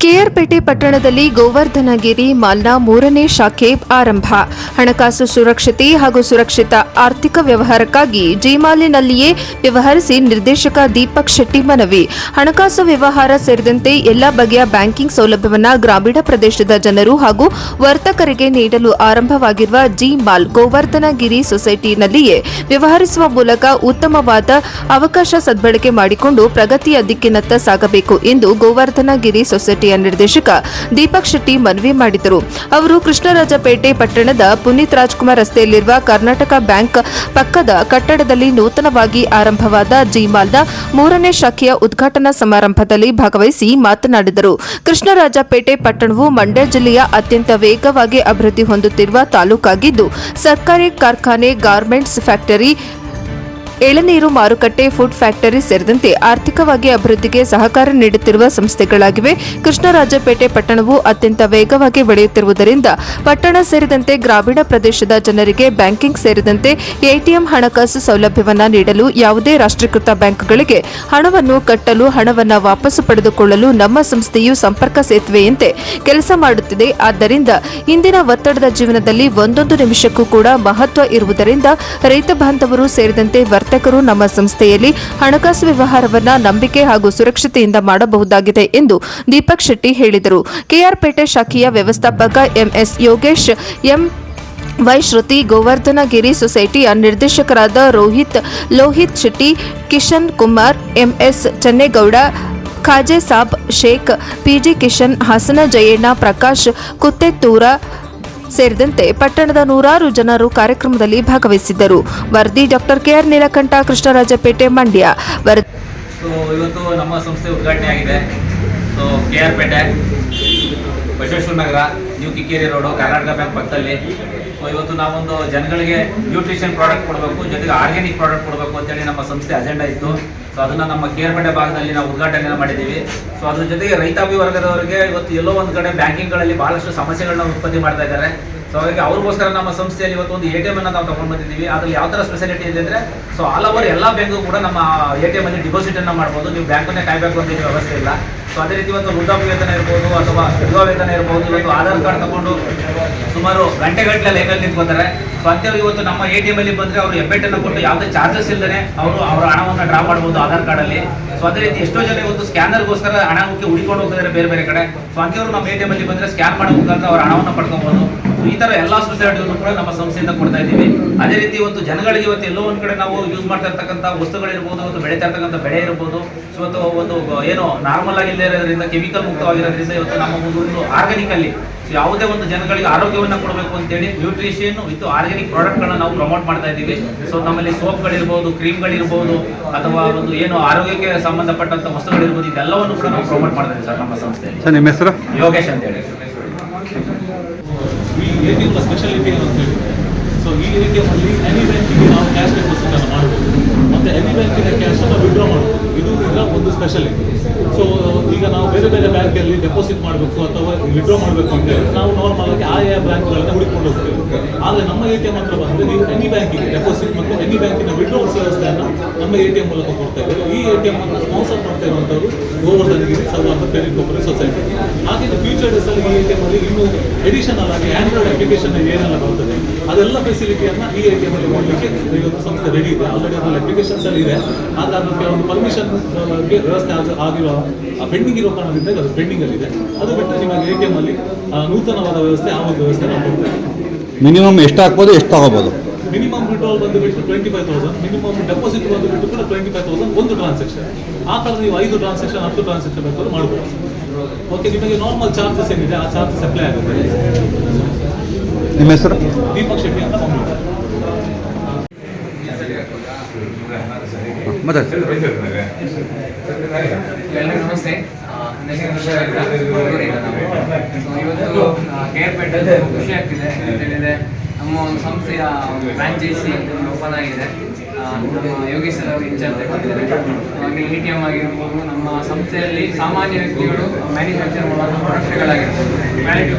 ಕೆಆರ್ಪೇಟೆ ಪಟ್ಟಣದಲ್ಲಿ ಗೋವರ್ಧನಗಿರಿ ಮಾಲ್ನ 3ನೇ ಶಾಖೆ ಆರಂಭ. ಹಣಕಾಸು ಸುರಕ್ಷತೆ ಹಾಗೂ ಸುರಕ್ಷಿತ ಆರ್ಥಿಕ ವ್ಯವಹಾರಕ್ಕಾಗಿ ಜಿಮಾಲಿನಲ್ಲಿಯೇ ವ್ಯವಹರಿಸಿ ನಿರ್ದೇಶಕ ದೀಪಕ್ ಶೆಟ್ಟಿ ಮನವಿ. ಹಣಕಾಸು ವ್ಯವಹಾರ ಸೇರಿದಂತೆ ಎಲ್ಲ ಬಗೆಯ ಬ್ಯಾಂಕಿಂಗ್ ಸೌಲಭ್ಯವನ್ನು ಗ್ರಾಮೀಣ ಪ್ರದೇಶದ ಜನರು ಹಾಗೂ ವರ್ತಕರಿಗೆ ನೀಡಲು ಆರಂಭವಾಗಿರುವ ಜಿಮಾಲ್ ಗೋವರ್ಧನಗಿರಿ ಸೊಸೈಟಿನಲ್ಲಿಯೇ ವ್ಯವಹರಿಸುವ ಮೂಲಕ ಉತ್ತಮವಾದ ಅವಕಾಶ ಸದ್ಬಳಕೆ ಮಾಡಿಕೊಂಡು ಪ್ರಗತಿಯ ದಿಕ್ಕಿನತ್ತ ಸಾಗಬೇಕು ಎಂದು ಗೋವರ್ಧನಗಿರಿ ಸೊಸೈಟಿಯ ನಿರ್ದೇಶಕ ದೀಪಕ್ ಶೆಟ್ಟಿ ಮನವಿ ಮಾಡಿದರು. ಅವರು ಕೃಷ್ಣರಾಜಪೇಟೆ ಪಟ್ಟಣದ ಪುನೀತ್ ರಾಜ್ಕುಮಾರ್ ರಸ್ತೆಯಲ್ಲಿರುವ ಕರ್ನಾಟಕ ಬ್ಯಾಂಕ್ ಪಕ್ಕದ ಕಟ್ಟಡದಲ್ಲಿ ನೂತನವಾಗಿ ಆರಂಭವಾದ ಜಿಮಾಲ್ನ 3ನೇ ಶಾಖೆಯ ಉದ್ಘಾಟನಾ ಸಮಾರಂಭದಲ್ಲಿ ಭಾಗವಹಿಸಿ ಮಾತನಾಡಿದರು. ಕೃಷ್ಣರಾಜಪೇಟೆ ಪಟ್ಟಣವು ಮಂಡ್ಯ ಜಿಲ್ಲೆಯ ಅತ್ಯಂತ ವೇಗವಾಗಿ ಅಭಿವೃದ್ಧಿ ಹೊಂದುತ್ತಿರುವ ತಾಲೂಕಾಗಿದ್ದು, ಸರ್ಕಾರಿ ಕಾರ್ಖಾನೆ, ಗಾರ್ಮೆಂಟ್ಸ್ ಫ್ಯಾಕ್ಟರಿ, ಎಳನೀರು ಮಾರುಕಟ್ಟೆ, ಫುಡ್ ಫ್ಯಾಕ್ಟರಿ ಸೇರಿದಂತೆ ಆರ್ಥಿಕವಾಗಿ ಅಭಿವೃದ್ಧಿಗೆ ಸಹಕಾರ ನೀಡುತ್ತಿರುವ ಸಂಸ್ಥೆಗಳಾಗಿವೆ. ಕೃಷ್ಣರಾಜಪೇಟೆ ಪಟ್ಟಣವು ಅತ್ಯಂತ ವೇಗವಾಗಿ ಬೆಳೆಯುತ್ತಿರುವುದರಿಂದ ಪಟ್ಟಣ ಸೇರಿದಂತೆ ಗ್ರಾಮೀಣ ಪ್ರದೇಶದ ಜನರಿಗೆ ಬ್ಯಾಂಕಿಂಗ್ ಸೇರಿದಂತೆ ಎಟಿಎಂ ಹಣಕಾಸು ಸೌಲಭ್ಯವನ್ನು ನೀಡಲು ಯಾವುದೇ ರಾಷ್ಟ್ರೀಕೃತ ಬ್ಯಾಂಕ್ಗಳಿಗೆ ಹಣವನ್ನು ಕಟ್ಟಲು, ಹಣವನ್ನು ವಾಪಸ್ಸು ಪಡೆದುಕೊಳ್ಳಲು ನಮ್ಮ ಸಂಸ್ಥೆಯು ಸಂಪರ್ಕ ಸೇತುವೆಯಂತೆ ಕೆಲಸ ಮಾಡುತ್ತಿದೆ. ಆದ್ದರಿಂದ ಇಂದಿನ ಒತ್ತಡದ ಜೀವನದಲ್ಲಿ ಒಂದೊಂದು ನಿಮಿಷಕ್ಕೂ ಕೂಡ ಮಹತ್ವ ಇರುವುದರಿಂದ ರೈತ ಬಾಂಧವರು ಸೇರಿದಂತೆ ವರ್ತಕರು ನಮ್ಮ ಸಂಸ್ಥೆಯಲ್ಲಿ ಹಣಕಾಸು ವ್ಯವಹಾರವನ್ನು ನಂಬಿಕೆ ಹಾಗೂ ಸುರಕ್ಷತೆಯಿಂದ ಮಾಡಬಹುದಾಗಿದೆ ಎಂದು ದೀಪಕ್ ಶೆಟ್ಟಿ ಹೇಳಿದರು. ಕೆಆರ್ಪೇಟೆ ಶಾಖೆಯ ವ್ಯವಸ್ಥಾಪಕ ಎಂಎಸ್ ಯೋಗೇಶ್, ವೈ ಶ್ರುತಿ, ಗೋವರ್ಧನಗಿರಿ ಸೊಸೈಟಿಯ ನಿರ್ದೇಶಕರಾದ ಲೋಹಿತ್ ಶೆಟ್ಟಿ, ಕಿಶನ್ ಕುಮಾರ್, ಎಂಎಸ್ ಚನ್ನೇಗೌಡ, ಖಾಜೆ ಸಾಬ್ ಶೇಖ್, ಪಿಜಿ ಕಿಶನ್, ಹಾಸನ ಜಯಣ್ಣ, ಪ್ರಕಾಶ್ ಕುತ್ತೆತ್ತೂರ ಸೇರಿದಂತೆ ಪಟ್ಟಣದ ನೂರಾರು ಜನರು ಕಾರ್ಯಕ್ರಮದಲ್ಲಿ ಭಾಗವಹಿಸಿದ್ದರು. ವರದಿ ಡಾಕ್ಟರ್ ಕೆಆರ್ ನೀಲಕಂಠ, ಕೃಷ್ಣರಾಜಪೇಟೆ, ಮಂಡ್ಯ. ಇವತ್ತು ನಮ್ಮ ಸಂಸ್ಥೆ ಉದ್ಘಾಟನೆ ಆಗಿದೆ. K R Pete, Basaveshwara Nagara, new Kikkeri road, Karnataka bank ಪಕ್ಕದಲ್ಲಿ. ಇವತ್ತು ನಾವೊಂದು ಜನಗಳಿಗೆ ನ್ಯೂಟ್ರಿಷನ್ ಪ್ರಾಡಕ್ಟ್ ಕೊಡಬೇಕು, ಜೊತೆಗೆ ಆರ್ಗ್ಯಾನಿಕ್ ಪ್ರಾಡಕ್ಟ್ ಕೊಡಬೇಕು ಅಂತೇಳಿ ನಮ್ಮ ಸಂಸ್ಥೆ ಅಜೆಂಡಾ ಇತ್ತು. ಅದನ್ನು ನಮ್ಮ ಕೆಆರ್ಪೇಟೆ ಭಾಗದಲ್ಲಿ ನಾವು ಉದ್ಘಾಟನೆ ಮಾಡಿದ್ದೀವಿ. ಅದ್ರ ಜೊತೆಗೆ ರೈತಾಪಿ ವರ್ಗದವರಿಗೆ ಇವತ್ತು ಎಲ್ಲೋ ಒಂದು ಕಡೆ ಬ್ಯಾಂಕಿಂಗ್ಗಳಲ್ಲಿ ಬಹಳಷ್ಟು ಸಮಸ್ಯೆಗಳನ್ನ ಉತ್ಪತ್ತಿ ಮಾಡ್ತಾ ಇದ್ದಾರೆ. ಹಾಗಾಗಿ ಅವ್ರಿಗೋಸ್ಕರ ನಮ್ಮ ಸಂಸ್ಥೆಯಲ್ಲಿ ಇವತ್ತು ಒಂದು ATM ಅನ್ನು ನಾವು ತಗೊಂಡು ಬಂದಿದ್ದೀವಿ. ಅದ್ರಲ್ಲಿ ಯಾವ ಥರ ಸ್ಪೆಷಾಲಿಟಿ ಇದೆ ಅಂದರೆ, ಆಲ್ ಓವರ್ ಎಲ್ಲ ಬ್ಯಾಂಕು ಕೂಡ ನಮ್ಮ ATM ಅಲ್ಲಿ ಡಿಪಾಸಿಟ್ ಅನ್ನು ಮಾಡ್ಬೋದು. ನೀವು ಬ್ಯಾಂಕನ್ನೇ ಕಾಯಬೇಕು ಅಂತ ವ್ಯವಸ್ಥೆ ಇಲ್ಲ. ಅದೇ ರೀತಿ ಇವತ್ತು ವೃದ್ಧಾಪ್ಯ ವೇತನ ಇರ್ಬೋದು ಅಥವಾ ವಿಧವಾ ವೇತನ ಇರ್ಬೋದು, ಇವತ್ತು ಆಧಾರ್ ಕಾರ್ಡ್ ತಗೊಂಡು ಸುಮಾರು ಗಂಟೆಗಟ್ಟಲೆ ಲೈನಲ್ಲಿ ನಿಂತ್ಕೋತಾರೆ. ಅಂಥವ್ರು ಇವತ್ತು ನಮ್ಮ ATM ಅಲ್ಲಿ ಬಂದರೆ ಅವರು ಹೆಬ್ಬೆಟ್ಟನ್ನು ಕೊಟ್ಟು ಯಾವುದೇ ಚಾರ್ಜಸ್ ಇಲ್ಲದೆ ಅವರು ಅವರ ಹಣವನ್ನು ಡ್ರಾ ಮಾಡ್ಬೋದು ಆಧಾರ್ ಕಾರ್ಡಲ್ಲಿ. ಅದೇ ರೀತಿ ಎಷ್ಟೋ ಜನ ಇವತ್ತು ಸ್ಕ್ಯಾನರ್ಗೋಸ್ಕರ ಹಣಕ್ಕೆ ಹುಡಿಕೊಂಡು ಹೋಗ್ತಿದ್ದಾರೆ ಬೇರೆ ಬೇರೆ ಕಡೆ. ಅಂಥವ್ರು ನಮ್ಮ ATM ಅಲ್ಲಿ ಬಂದರೆ ಸ್ಕ್ಯಾನ್ ಮಾಡೋ ಮುಖಾಂತರ ಅವರ ಹಣವನ್ನು ಪಡ್ಕೊಬೋದು. ಈ ಥರ ಎಲ್ಲ ಸ್ಪೆಷಾಲಿಟಿಯನ್ನು ಕೂಡ ನಮ್ಮ ಸಂಸ್ಥೆಯಿಂದ ಕೊಡ್ತಾ ಇದ್ದೀವಿ. ಅದೇ ರೀತಿ ಇವತ್ತು ಜನಗಳಿಗೆ ಇವತ್ತು ಎಲ್ಲೋ ಒಂದು ಕಡೆ ನಾವು ಯೂಸ್ ಮಾಡ್ತಾ ಇರ್ತಕ್ಕಂಥ ವಸ್ತುಗಳಿರ್ಬೋದು, ಇವತ್ತು ಬೆಳೀತಾ ಇರ್ತಕ್ಕಂಥ ಬೆಳೆ ಇರ್ಬೋದು, ಇವತ್ತು ಒಂದು ಏನು ನಾರ್ಮಲ್ ಆಗಿಲ್ಲದೆ ಇರೋದ್ರಿಂದ, ಕೆಮಿಕಲ್ ಮುಕ್ತವಾಗಿರೋದ್ರಿಂದ ಇವತ್ತು ನಮ್ಮ ಒಂದು ಆರ್ಗ್ಯಾನಿಕ್ ಅಲ್ಲಿ ಯಾವುದೇ ಒಂದು ಜನಗಳಿಗೆ ಆರೋಗ್ಯವನ್ನು ಕೊಡಬೇಕು ಅಂತೇಳಿ ನ್ಯೂಟ್ರಿಷನ್ ವಿತ್ ಆರ್ಗ್ಯಾನಿಕ್ ಪ್ರಾಡಕ್ಟ್ಗಳನ್ನ ನಾವು ಪ್ರಮೋಟ್ ಮಾಡ್ತಾ ಇದ್ದೀವಿ. ನಮ್ಮಲ್ಲಿ ಸೋಪ್ಗಳಿರ್ಬೋದು, ಕ್ರೀಮ್ಗಳಿರ್ಬೋದು, ಅಥವಾ ಒಂದು ಏನು ಆರೋಗ್ಯಕ್ಕೆ ಸಂಬಂಧಪಟ್ಟಂತ ವಸ್ತುಗಳಿರ್ಬೋದು, ಇದೆಲ್ಲವನ್ನು ಕೂಡ ನಾವು ಪ್ರಮೋಟ್ ಮಾಡ್ತಾ ಇದ್ದೀವಿ ಸರ್ ನಮ್ಮ ಸಂಸ್ಥೆಯಲ್ಲಿ. ಸರ್, ನಿಮ್ಮ ಹೆಸರು? ಯೋಗೇಶ್ ಅಂತೇಳಿ. ಈ ATM ಸ್ಪೆಷಾಲಿಟಿ ಅಂತ ಹೇಳಿ, ಈ ATM ಅಲ್ಲಿ ಎನಿ ಬ್ಯಾಂಕಿಗೆ ನಾವು ಕ್ಯಾಶ್ ಡೆಪಾಸಿಟ್ ಅನ್ನು ಮಾಡಬಹುದು, ಮತ್ತೆ ಎನಿ ಬ್ಯಾಂಕಿನ ಕ್ಯಾಶ್ ಅನ್ನು ವಿಡ್ರಾ ಮಾಡಬಹುದು. ಇದು ಇದರ ಒಂದು ಸ್ಪೆಷಾಲಿಟಿ. ಈಗ ನಾವು ಬೇರೆ ಬೇರೆ ಬ್ಯಾಂಕಲ್ಲಿ ಡೆಪಾಸಿಟ್ ಮಾಡಬೇಕು ಅಥವಾ ವಿಡ್ರಾ ಮಾಡಬೇಕು ಅಂದರೆ ನಾವು ನಾರ್ಮಲ್ ಆಗಿ ಆಯಾ ಬ್ಯಾಂಕ್ಗಳನ್ನ ಹುಡುಕೊಂಡು ಹೋಗ್ತೇವೆ. ಆದರೆ ನಮ್ಮ ATM ಹತ್ರ ಬಂದರೆ ನೀವು ಎನಿ ಬ್ಯಾಂಕಿಗೆ ಡೆಪಾಸಿಟ್ ಮತ್ತು ಎನಿ ಬ್ಯಾಂಕಿನ ವಿಡ್ರಾವಲ್ಸ್ ವ್ಯವಸ್ಥೆಯನ್ನು ನಮ್ಮ ATM ಮೂಲಕ ಕೊಡ್ತೇವೆ. ಈ ATM ಅನ್ನು ಸ್ಪಾನ್ಸರ್ ಮಾಡ್ತಾ ಇರುವಂಥದ್ದು ಗೋವರ್ಧನಗಿರಿ ಸರ್ವಾರ್ಥ ಕ್ರೆಡಿಟ್ ಕೋಪರೇಟಿವ್ ಸೊಸೈಟಿ. ಹಾಗೆ ಫ್ಯೂಚರ್ ಡೇಸಲ್ಲಿ ಈ ATM ಅಲ್ಲಿ ಇನ್ನೂ ಎಡಿಷನಲ್ ಆಗಿ ಆಂಡ್ರಾಯ್ಡ್ ಅಪ್ಲಿಕೇಶನ್ ಏನೆಲ್ಲ ಬರ್ತದೆ ಅದೆಲ್ಲ ಫೆಸಿಲಿಟಿಯನ್ನು ಈ ATM ಅಲ್ಲಿ ಮಾಡಲಿಕ್ಕೆ ಇವತ್ತು ಸಂಸ್ಥೆ ರೆಡಿ ಇದೆ. ಆಲ್ರೆಡಿ ಅದರಲ್ಲಿ ಅಪ್ಲಿಕೇಶನ್ಸ್ ಅಲ್ಲಿ ಇದೆ. ಆಗ ಅದಕ್ಕೆ ಒಂದು ಪರ್ಮಿಷನ್ ವ್ಯವಸ್ಥೆ ಆಗಿರೋ ಪೆಂಡಿಂಗ್ ಇರೋ ಕಾರಣದಿಂದ ಅದು ಪೆಂಡಿಂಗ್ ಅಲ್ಲಿ ಇದೆ. ಅದು ಬಿಟ್ಟು ನಿಮಗೆ ATM ಅಲ್ಲಿ ನೂತನವಾದ ವ್ಯವಸ್ಥೆ, ಆ ಒಂದು ವ್ಯವಸ್ಥೆ ನಾವು ಕೊಡ್ತೇವೆ. ಮಿನಿಮಮ್ ಎಷ್ಟು ಹಾಕ್ಬೋದು, ಎಷ್ಟು ತಗೋಬೋದು? ಮಿನಿಮಮ್ ವಿಡ್ರಾವಲ್ ಬಂದುಬಿಟ್ಟು 25,000, ಮಿನಿಮಮ್ ಡೆಪಾಸಿಟ್ ಬಂದುಬಿಟ್ಟು ಕೂಡ 25,000 ಒಂದು ಟ್ರಾನ್ಸಾಕ್ಷನ್. ಆ ಥರ ನೀವು 5 ಟ್ರಾನ್ಸಾಕ್ಷನ್ 10 ಟ್ರಾನ್ಸಾಕ್ಷನ್ ಬೇಕಾದ್ರೂ ಮಾಡ್ಬೋದು. ಓಕೆ, ನಿಮಗೆ ನಾರ್ಮಲ್ ಚಾರ್ಜಸ್ ಏನಿದೆ ಆ ಚಾರ್ಜಸ್ ಅಪ್ಲೈ ಆಗುತ್ತೆ. ನಿಮ್ಮ ಹೆಸರು? ದೀಪಕ್ ಶೆಟ್ಟಿ ಅಂತ ಮಂಗಳೂರು. ಎಲ್ಲರಿಗೂ ನಮಸ್ತೆ. ಇವತ್ತು ಕೆಆರ್ಪೇಟೆ ಖುಷಿ ಆಗ್ತಿದೆ ಅಂತ ಹೇಳಿದರೆ, ನಮ್ಮ ಒಂದು ಸಂಸ್ಥೆಯ ಫ್ರಾಂಚೈಸಿ ಓಪನ್ ಆಗಿದೆ. ನಮ್ಮ ಯೋಗೇಶ್ ಅವರು ಇನ್ಚಾರ್ಜ್ ಬಂದಿದ್ದಾರೆ. ಹಾಗೆ ATM ಆಗಿರ್ಬೋದು, ನಮ್ಮ ಸಂಸ್ಥೆಯಲ್ಲಿ ಸಾಮಾನ್ಯ ವ್ಯಕ್ತಿಗಳು ಮ್ಯಾನುಫ್ಯಾಕ್ಚರ್ ಮಾಡುವ ಪ್ರಾಡಕ್ಟ್ಗಳಾಗಿರ್ಬೋದು, ಕ್ವಾಲಿಟಿ